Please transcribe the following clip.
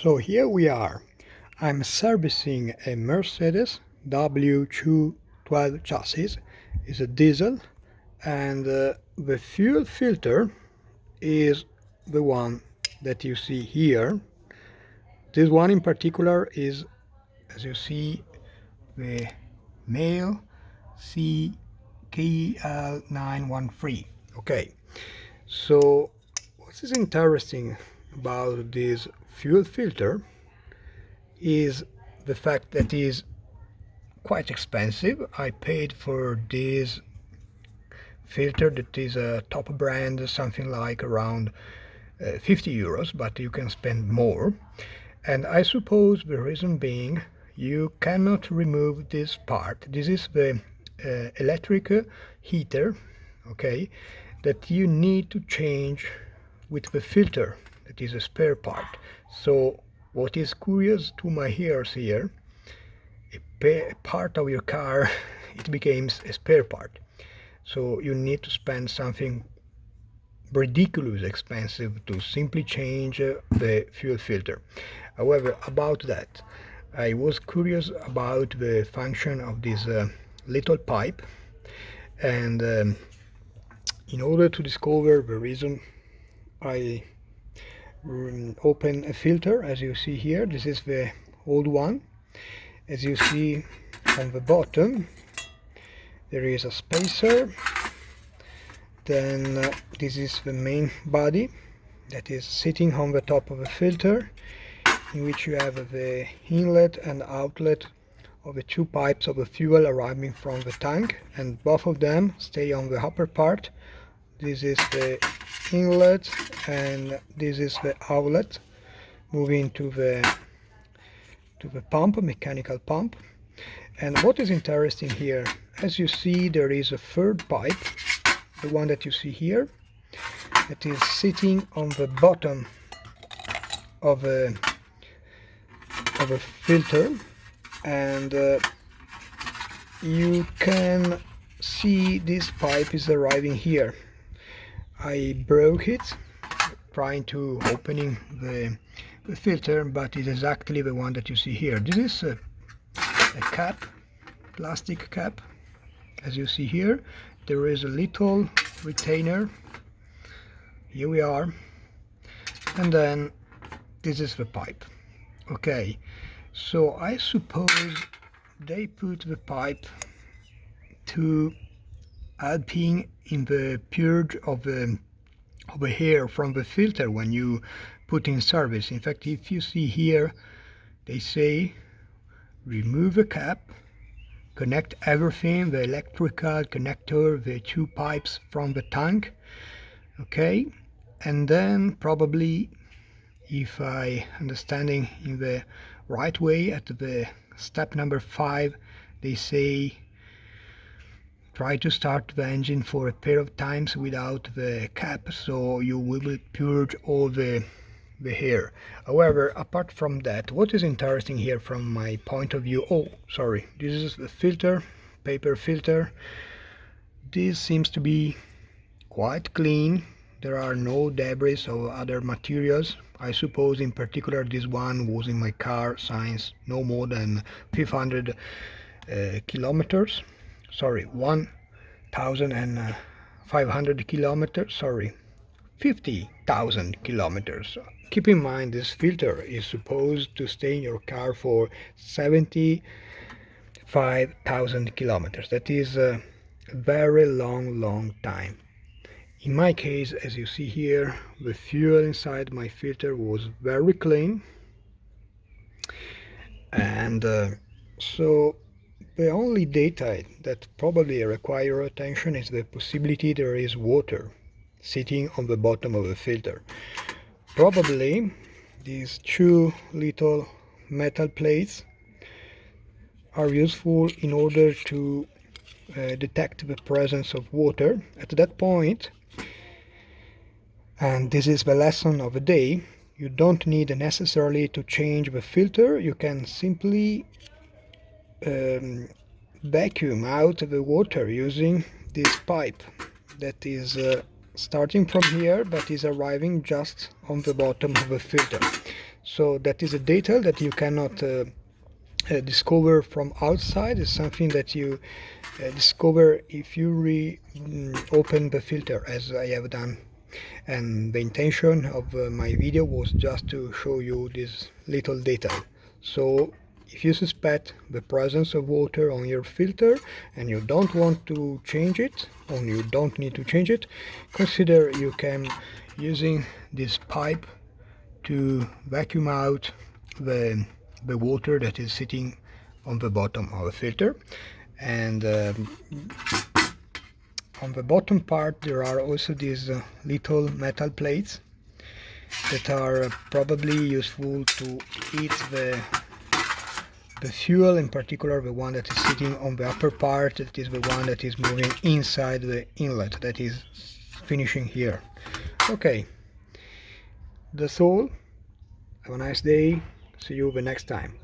So here we are. I'm servicing a Mercedes W212 chassis. It's a diesel, and the fuel filter is the one that you see here. This one in particular is, as you see, the male CKL913. Okay, so what is interesting about this fuel filter is the fact that it is quite expensive. I paid for this filter that is a top brand, something like around 50 euros, but you can spend more. And I suppose the reason being you cannot remove this part. This is the electric heater, okay, that you need to change with the filter, that is a spare part. So what is curious to my ears here, a part of your car it becomes a spare part, so you need to spend something ridiculously expensive to simply change the fuel filter. However, about that, I was curious about the function of this little pipe, and in order to discover the reason, I open a filter. As you see here, this is the old one. As you see on the bottom, there is a spacer. Then this is the main body that is sitting on the top of the filter, in which you have the inlet and outlet of the two pipes of the fuel arriving from the tank, and both of them stay on the upper part. This is the inlet and this is the outlet moving to the pump, mechanical pump. And what is interesting here, as you see, there is a third pipe, the one that you see here, that is sitting on the bottom of a filter, and you can see this pipe is arriving here. I broke it trying to opening the filter, but it's exactly the one that you see here. This is a cap, plastic cap. As you see here, there is a little retainer. Here we are, and then this is the pipe. Okay, so I suppose they put the pipe to helping in the purge of the air from the filter when you put in service. In fact, if you see here, they say remove the cap, connect everything, the electrical connector, the two pipes from the tank, okay, and then probably, if I understanding in the right way, at the step number 5, they say try to start the engine for a pair of times without the cap, so you will purge all the air. However, apart from that, what is interesting here from my point of view, oh sorry, this is the filter, paper filter. This seems to be quite clean. There are no debris or other materials. I suppose in particular this one was in my car since no more than 500 kilometers. Sorry, 1,500 kilometers, sorry, 50,000 kilometers. Keep in mind this filter is supposed to stay in your car for 75,000 kilometers. That is a very long time. In my case, as you see here, the fuel inside my filter was very clean, and so the only data that probably require attention is the possibility there is water sitting on the bottom of the filter. Probably these two little metal plates are useful in order to detect the presence of water at that point. And this is the lesson of the day. You don't need necessarily to change the filter. You can simply vacuum out the water using this pipe that is starting from here, but is arriving just on the bottom of the filter. So that is a detail that you cannot discover from outside. It's something that you discover if you open the filter, as I have done. And the intention of my video was just to show you this little detail. So if you suspect the presence of water on your filter and you don't want to change it, or you don't need to change it, consider you can using this pipe to vacuum out the water that is sitting on the bottom of the filter. And on the bottom part there are also these little metal plates that are probably useful to heat the fuel, in particular the one that is sitting on the upper part, that is the one that is moving inside the inlet, that is finishing here. Okay, that's all. Have a nice day. See you the next time.